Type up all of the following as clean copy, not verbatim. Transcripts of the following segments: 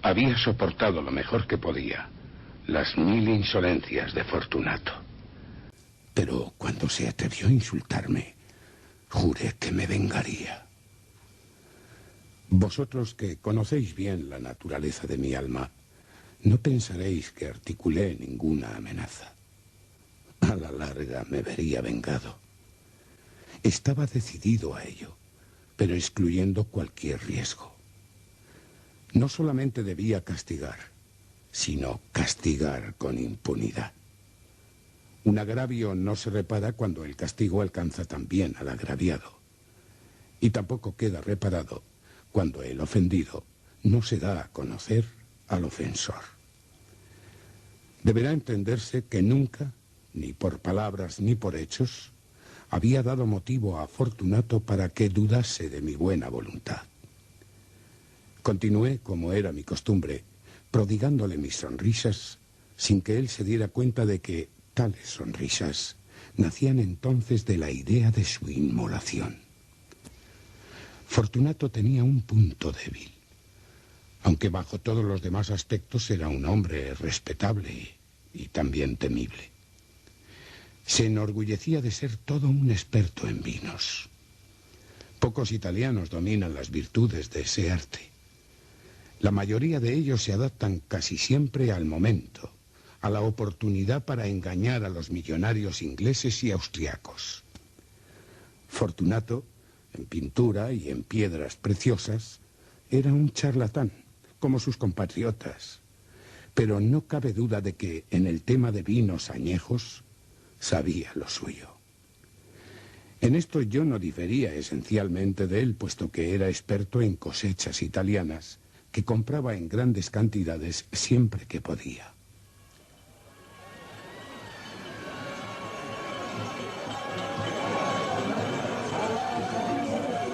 Había soportado lo mejor que podía las 1000 insolencias de Fortunato. Pero cuando se atrevió a insultarme, juré que me vengaría. Vosotros que conocéis bien la naturaleza de mi alma, no pensaréis que articulé ninguna amenaza. A la larga me vería vengado. Estaba decidido a ello, pero excluyendo cualquier riesgo. No solamente debía castigar, sino castigar con impunidad. Un agravio no se repara cuando el castigo alcanza también al agraviado. Y tampoco queda reparado cuando el ofendido no se da a conocer al ofensor. Deberá entenderse que nunca, ni por palabras ni por hechos, había dado motivo a Fortunato para que dudase de mi buena voluntad. Continué, como era mi costumbre, prodigándole mis sonrisas, sin que él se diera cuenta de que tales sonrisas nacían entonces de la idea de su inmolación. Fortunato tenía un punto débil, aunque bajo todos los demás aspectos era un hombre respetable y también temible. Se enorgullecía de ser todo un experto en vinos. Pocos italianos dominan las virtudes de ese arte. La mayoría de ellos se adaptan casi siempre al momento, a la oportunidad para engañar a los millonarios ingleses y austriacos. Fortunato, en pintura y en piedras preciosas, era un charlatán, como sus compatriotas. Pero no cabe duda de que en el tema de vinos añejos sabía lo suyo. En esto yo no difería esencialmente de él, puesto que era experto en cosechas italianas, que compraba en grandes cantidades siempre que podía.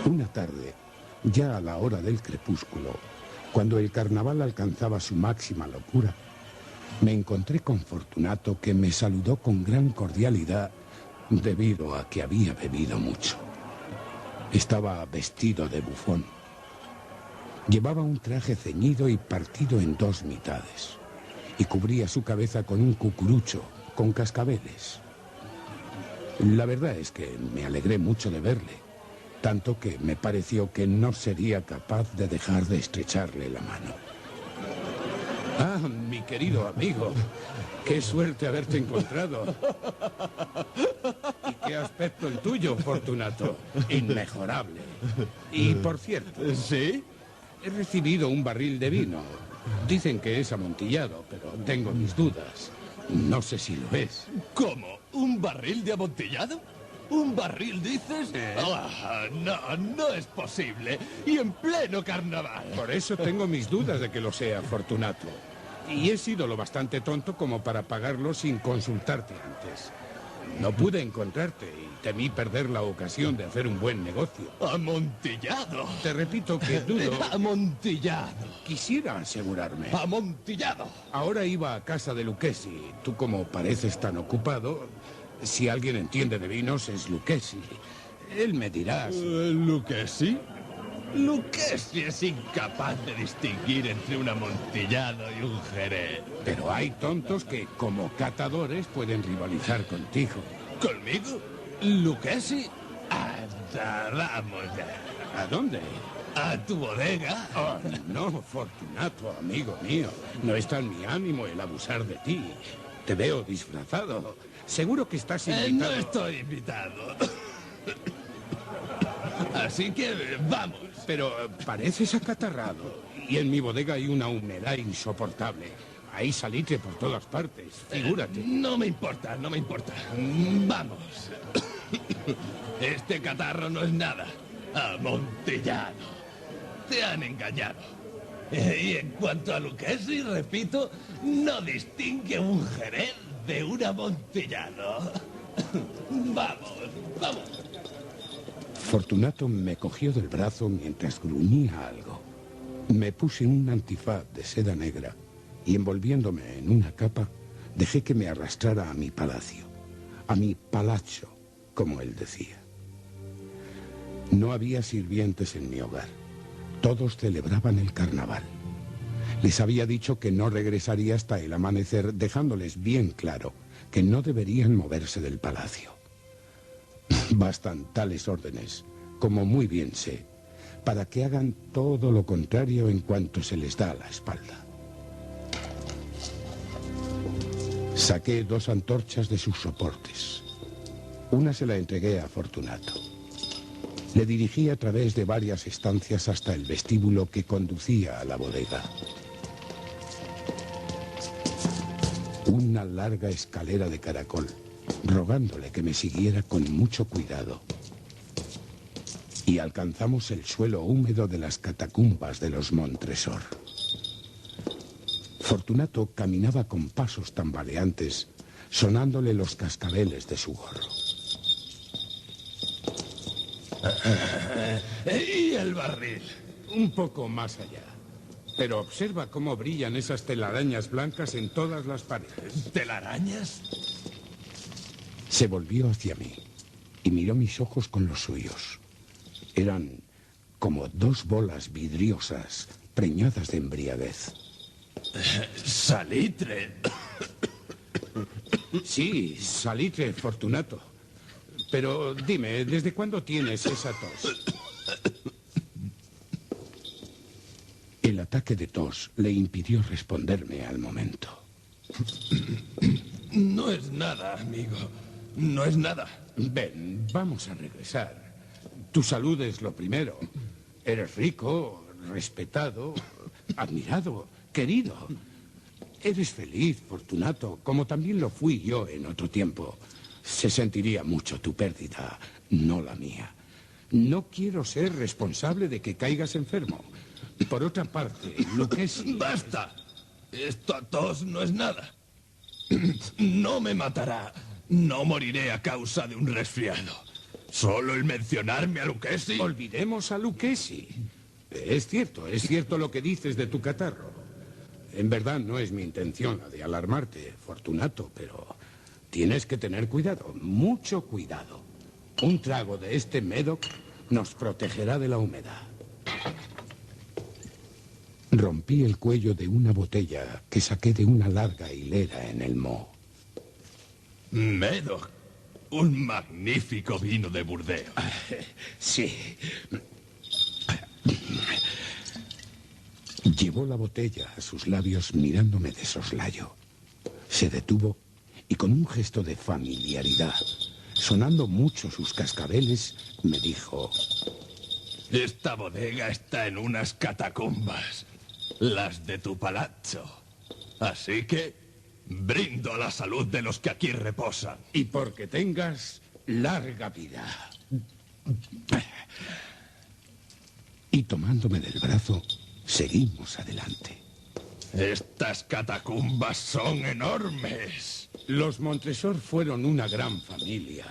Una tarde, ya a la hora del crepúsculo, cuando el carnaval alcanzaba su máxima locura, me encontré con Fortunato, que me saludó con gran cordialidad debido a que había bebido mucho. Estaba vestido de bufón. Llevaba un traje ceñido y partido en dos mitades, y cubría su cabeza con un cucurucho, con cascabeles. La verdad es que me alegré mucho de verle, tanto que me pareció que no sería capaz de dejar de estrecharle la mano. Ah, mi querido amigo, qué suerte haberte encontrado. ¿Y qué aspecto el tuyo, Fortunato? Inmejorable. Y por cierto... ¿Sí? He recibido un barril de vino. Dicen que es amontillado, pero tengo mis dudas. No sé si lo es. ¿Cómo? ¿Un barril de amontillado? ¿Un barril, dices? No es posible. Y en pleno carnaval. Por eso tengo mis dudas de que lo sea, Fortunato. Y he sido lo bastante tonto como para pagarlo sin consultarte antes. No pude encontrarte y temí perder la ocasión de hacer un buen negocio. ¡Amontillado! Te repito que dudo... ¡Amontillado! Quisiera asegurarme. ¡Amontillado! Ahora iba a casa de Lucchesi. Tú, como pareces tan ocupado, si alguien entiende de vinos es Lucchesi. Él me dirá... ¿Lucchesi? Lucchesi es incapaz de distinguir entre un amontillado y un jerez. Pero hay tontos que, como catadores, pueden rivalizar contigo. ¿Conmigo? ¿Lucchesi? Anda, vamos ya. ¿A dónde? ¿A tu bodega? Oh, no, Fortunato, amigo mío. No está en mi ánimo el abusar de ti. Te veo disfrazado. Seguro que estás invitado. No estoy invitado. Así que vamos. Pero pareces acatarrado. Y en mi bodega hay una humedad insoportable. Hay salitre por todas partes, figúrate. No me importa, no me importa. Vamos. Este catarro no es nada. Amontillado. Te han engañado. Y en cuanto a Lucchesi, repito, no distingue un jerez de un amontillado. Vamos, vamos. Fortunato me cogió del brazo mientras gruñía algo. Me puse un antifaz de seda negra y, envolviéndome en una capa, dejé que me arrastrara a mi palacio, a mi palazzo, como él decía. No había sirvientes en mi hogar. Todos celebraban el carnaval. Les había dicho que no regresaría hasta el amanecer, dejándoles bien claro que no deberían moverse del palacio. Bastan tales órdenes, como muy bien sé, para que hagan todo lo contrario en cuanto se les da la espalda. Saqué 2 antorchas de sus soportes. Una se la entregué a Fortunato. Le dirigí a través de varias estancias hasta el vestíbulo que conducía a la bodega. Una larga escalera de caracol, rogándole que me siguiera con mucho cuidado. Y alcanzamos el suelo húmedo de las catacumbas de los Montresor. Fortunato caminaba con pasos tambaleantes, sonándole los cascabeles de su gorro. ¿Y el barril? Un poco más allá. Pero observa cómo brillan esas telarañas blancas en todas las paredes. ¿Telarañas? Se volvió hacia mí y miró mis ojos con los suyos. Eran como 2 bolas vidriosas preñadas de embriaguez. Salitre. Sí, salitre, Fortunato. Pero dime, ¿desde cuándo tienes esa tos? El ataque de tos le impidió responderme al momento. No es nada, amigo. No es nada. Ven, vamos a regresar. Tu salud es lo primero. Eres rico, respetado, admirado, querido. Eres feliz, Fortunato, como también lo fui yo en otro tiempo. Se sentiría mucho tu pérdida, no la mía. No quiero ser responsable de que caigas enfermo. Por otra parte, Lucchesi... ¡Basta! Esta tos no es nada. No me matará. No moriré a causa de un resfriado. Solo el mencionarme a Lucchesi... Olvidemos a Lucchesi. Es cierto lo que dices de tu catarro. En verdad no es mi intención la de alarmarte, Fortunato, pero tienes que tener cuidado, mucho cuidado. Un trago de este Médoc nos protegerá de la humedad. Rompí el cuello de una botella que saqué de una larga hilera en el moho. Médoc, un magnífico vino de Burdeos. Sí. Llevó la botella a sus labios mirándome de soslayo. Se detuvo y con un gesto de familiaridad, sonando mucho sus cascabeles, me dijo: Esta bodega está en unas catacumbas, las de tu palazzo. Así que brindo a la salud de los que aquí reposan. Y porque tengas larga vida. Y tomándome del brazo, seguimos adelante. Estas catacumbas son enormes. Los Montresor fueron una gran familia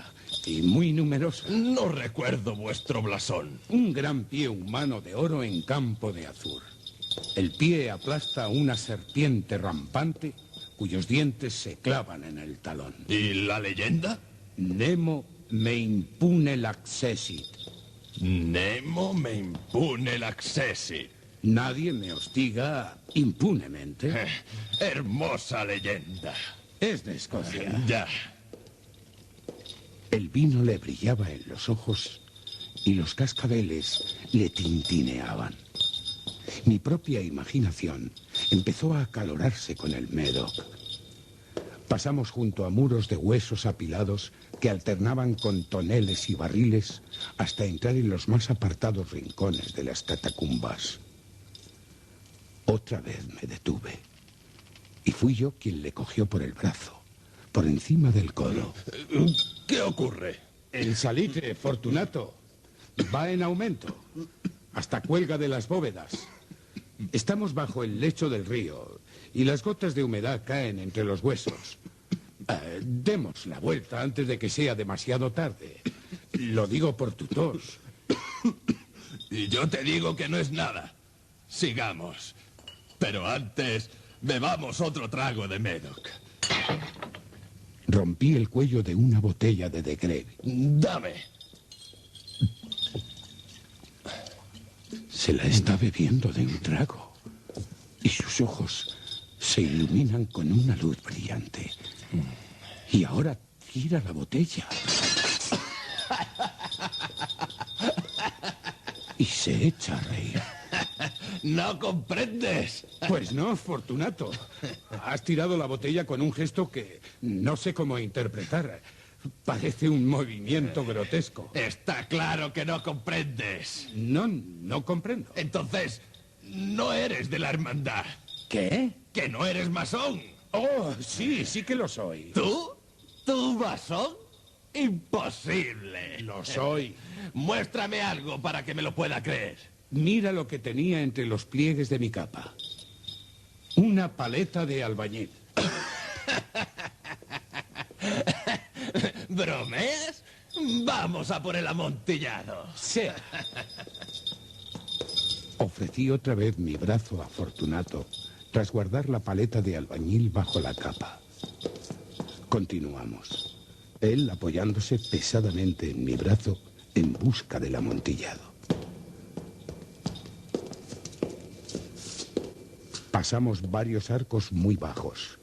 y muy numerosa. No recuerdo vuestro blasón. Un gran pie humano de oro en campo de azur. El pie aplasta a una serpiente rampante cuyos dientes se clavan en el talón. ¿Y la leyenda? Nemo me impune l'accessit. Nemo me impune l'accessit. Nadie me hostiga impunemente. Hermosa leyenda. Es de Escocia. Ya. El vino le brillaba en los ojos y los cascabeles le tintineaban. Mi propia imaginación empezó a acalorarse con el Médoc. Pasamos junto a muros de huesos apilados que alternaban con toneles y barriles hasta entrar en los más apartados rincones de las catacumbas. Otra vez me detuve y fui yo quien le cogió por el brazo, por encima del codo. ¿Qué ocurre? El salitre, Fortunato, va en aumento. Hasta cuelga de las bóvedas. Estamos bajo el lecho del río y las gotas de humedad caen entre los huesos. Demos la vuelta antes de que sea demasiado tarde. Lo digo por tu tos. Y yo te digo que no es nada. Sigamos. Pero antes, bebamos otro trago de Médoc. Rompí el cuello de una botella de De Greve. Dame. Se la está bebiendo de un trago. y sus ojos se iluminan con una luz brillante. Y ahora tira la botella. Y se echa a reír. ¿No comprendes? Pues no, Fortunato. Has tirado la botella con un gesto que no sé cómo interpretar. Parece un movimiento grotesco. Está claro que no comprendes. No comprendo. Entonces, no eres de la hermandad. ¿Qué? ¿Que no eres masón? Oh, sí que lo soy. ¿Tú? ¿Tú masón? Imposible. Lo soy. Muéstrame algo para que me lo pueda creer. Mira lo que tenía entre los pliegues de mi capa. Una paleta de albañil. ¿Bromeas? Vamos a por el amontillado. Sí. Ofrecí otra vez mi brazo a Fortunato, tras guardar la paleta de albañil bajo la capa. Continuamos. Él apoyándose pesadamente en mi brazo en busca del amontillado. Pasamos varios arcos muy bajos.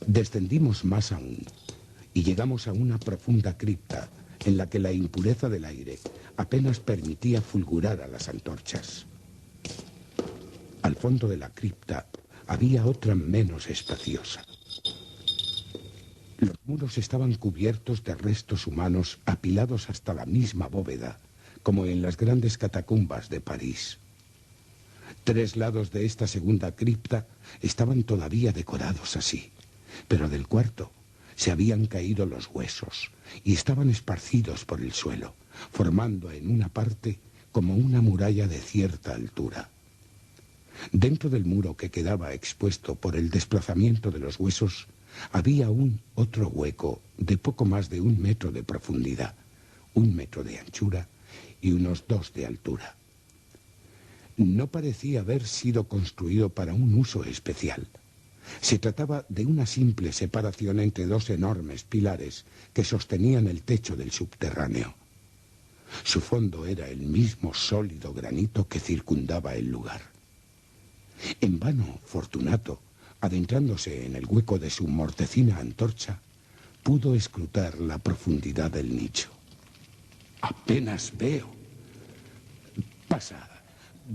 Descendimos más aún y llegamos a una profunda cripta en la que la impureza del aire apenas permitía fulgurar a las antorchas. Al fondo de la cripta había otra menos espaciosa. Los muros estaban cubiertos de restos humanos apilados hasta la misma bóveda, como en las grandes catacumbas de París. 3 lados de esta segunda cripta estaban todavía decorados así, pero del cuarto se habían caído los huesos y estaban esparcidos por el suelo, formando en una parte como una muralla de cierta altura. Dentro del muro que quedaba expuesto por el desplazamiento de los huesos, había otro hueco de poco más de 1 metro de profundidad, 1 metro de anchura y unos 2 de altura. No parecía haber sido construido para un uso especial. Se trataba de una simple separación entre 2 enormes pilares que sostenían el techo del subterráneo. Su fondo era el mismo sólido granito que circundaba el lugar. En vano, Fortunato, adentrándose en el hueco de su mortecina antorcha, pudo escrutar la profundidad del nicho. Apenas veo. Pasa.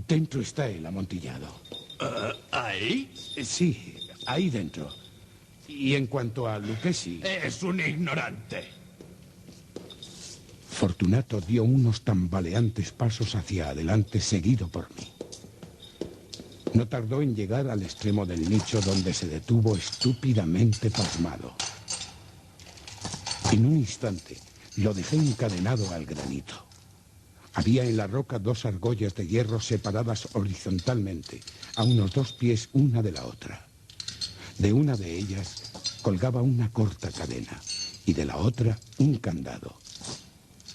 Dentro está el amontillado. ¿Ahí? Sí, ahí dentro. Y en cuanto a Lucchesi... Es un ignorante. Fortunato dio unos tambaleantes pasos hacia adelante, seguido por mí. No tardó en llegar al extremo del nicho, donde se detuvo estúpidamente pasmado. En un instante lo dejé encadenado al granito. Había en la roca 2 argollas de hierro separadas horizontalmente, a unos 2 pies una de la otra. De una de ellas colgaba una corta cadena y de la otra un candado.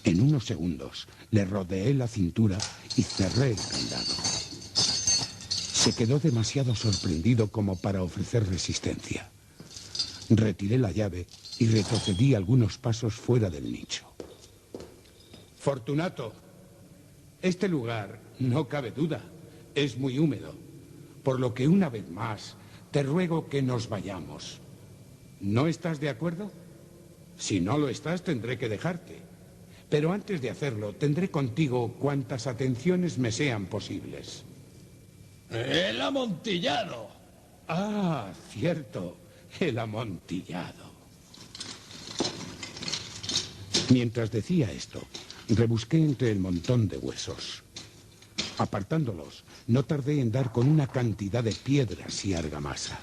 En unos segundos le rodeé la cintura y cerré el candado. Se quedó demasiado sorprendido como para ofrecer resistencia. Retiré la llave y retrocedí algunos pasos fuera del nicho. Fortunato, este lugar, no cabe duda, es muy húmedo, por lo que una vez más te ruego que nos vayamos. ¿No estás de acuerdo? Si no lo estás, tendré que dejarte. Pero antes de hacerlo, tendré contigo cuantas atenciones me sean posibles. ¡El amontillado! Ah, cierto, el amontillado. Mientras decía esto, rebusqué entre el montón de huesos. Apartándolos, no tardé en dar con una cantidad de piedras y argamasa.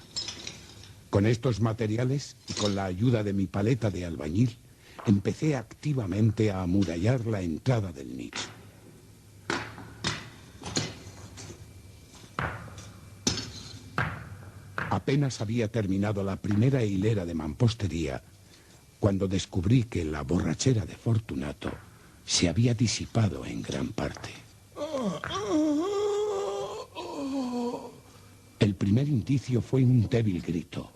Con estos materiales y con la ayuda de mi paleta de albañil, empecé activamente a amurallar la entrada del nicho. Apenas había terminado la primera hilera de mampostería cuando descubrí que la borrachera de Fortunato se había disipado en gran parte. El primer indicio fue un débil grito,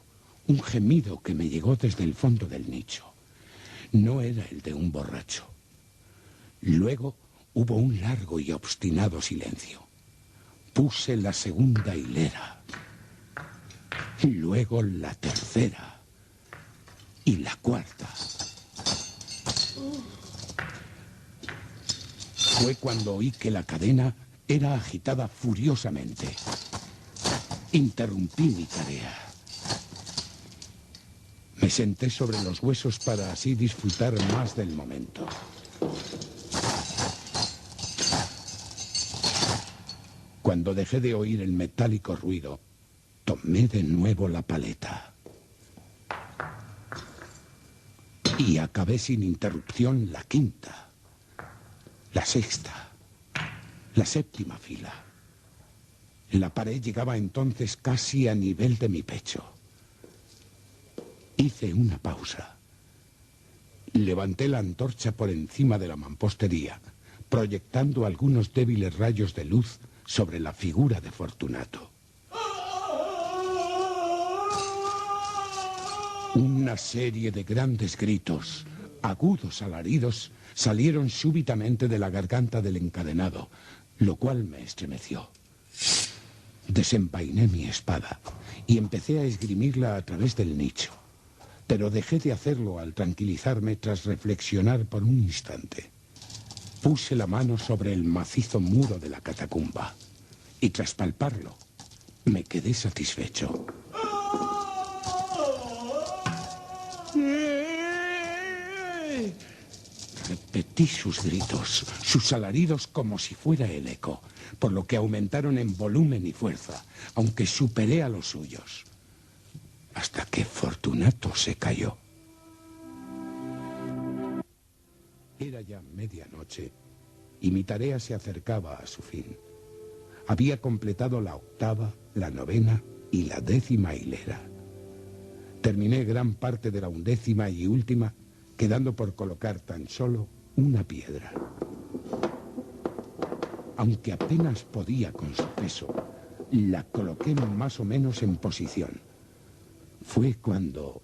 un gemido que me llegó desde el fondo del nicho. No era el de un borracho. Luego hubo un largo y obstinado silencio. Puse la segunda hilera luego la tercera y la cuarta. Fue cuando oí que la cadena era agitada furiosamente. Interrumpí mi tarea. Me senté sobre los huesos para así disfrutar más del momento. Cuando dejé de oír el metálico ruido, tomé de nuevo la paleta. Y acabé sin interrupción la quinta, la sexta, la séptima fila. La pared llegaba entonces casi a nivel de mi pecho. Hice una pausa. Levanté la antorcha por encima de la mampostería, proyectando algunos débiles rayos de luz sobre la figura de Fortunato. Una serie de grandes gritos, agudos alaridos, salieron súbitamente de la garganta del encadenado, lo cual me estremeció. Desenvainé mi espada y empecé a esgrimirla a través del nicho, pero dejé de hacerlo al tranquilizarme tras reflexionar por un instante. Puse la mano sobre el macizo muro de la catacumba y tras palparlo me quedé satisfecho. Repetí sus gritos, sus alaridos como si fuera el eco, por lo que aumentaron en volumen y fuerza, aunque superé a los suyos, hasta que Fortunato se cayó. Era ya medianoche y mi tarea se acercaba a su fin. Había completado la octava, la novena y la 10ª hilera. Terminé gran parte de la 11ª y última, quedando por colocar tan solo una piedra. Aunque apenas podía con su peso, la coloqué más o menos en posición. Fue cuando...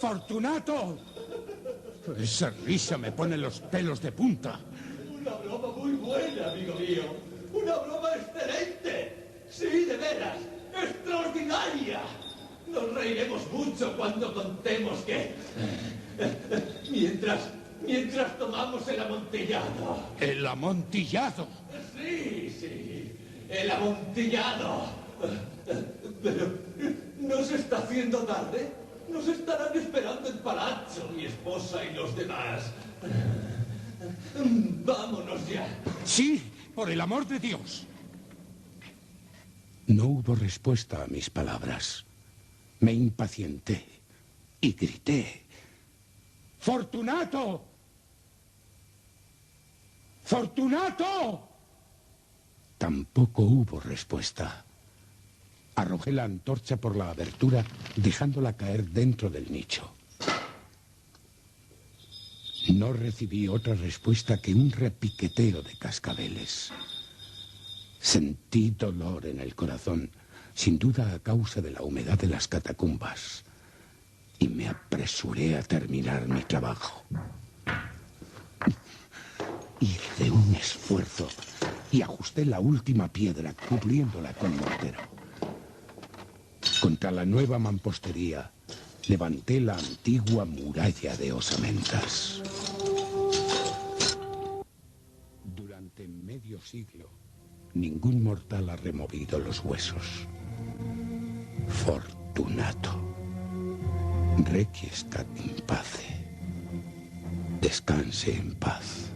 ¡Fortunato! Esa risa me pone los pelos de punta. Una broma muy buena, amigo mío. Una broma excelente. Sí, de veras. ¡Extraordinaria! Nos reiremos mucho cuando contemos que... Mientras tomamos el amontillado. ¿El amontillado? Sí. El amontillado. Pero... ¿no se está haciendo tarde? Nos estarán esperando en Palazzo, mi esposa y los demás. Vámonos ya. Sí, por el amor de Dios. No hubo respuesta a mis palabras. Me impacienté y grité: ¡Fortunato! ¡Fortunato! Tampoco hubo respuesta. Arrojé la antorcha por la abertura, dejándola caer dentro del nicho. No recibí otra respuesta que un repiqueteo de cascabeles. Sentí dolor en el corazón, sin duda a causa de la humedad de las catacumbas, y me apresuré a terminar mi trabajo. Hice un esfuerzo y ajusté la última piedra, cubriéndola con mortero. Contra la nueva mampostería, levanté la antigua muralla de osamentas. Durante medio siglo, ningún mortal ha removido los huesos. Fortunato. Requiescat in pace. Descanse en paz.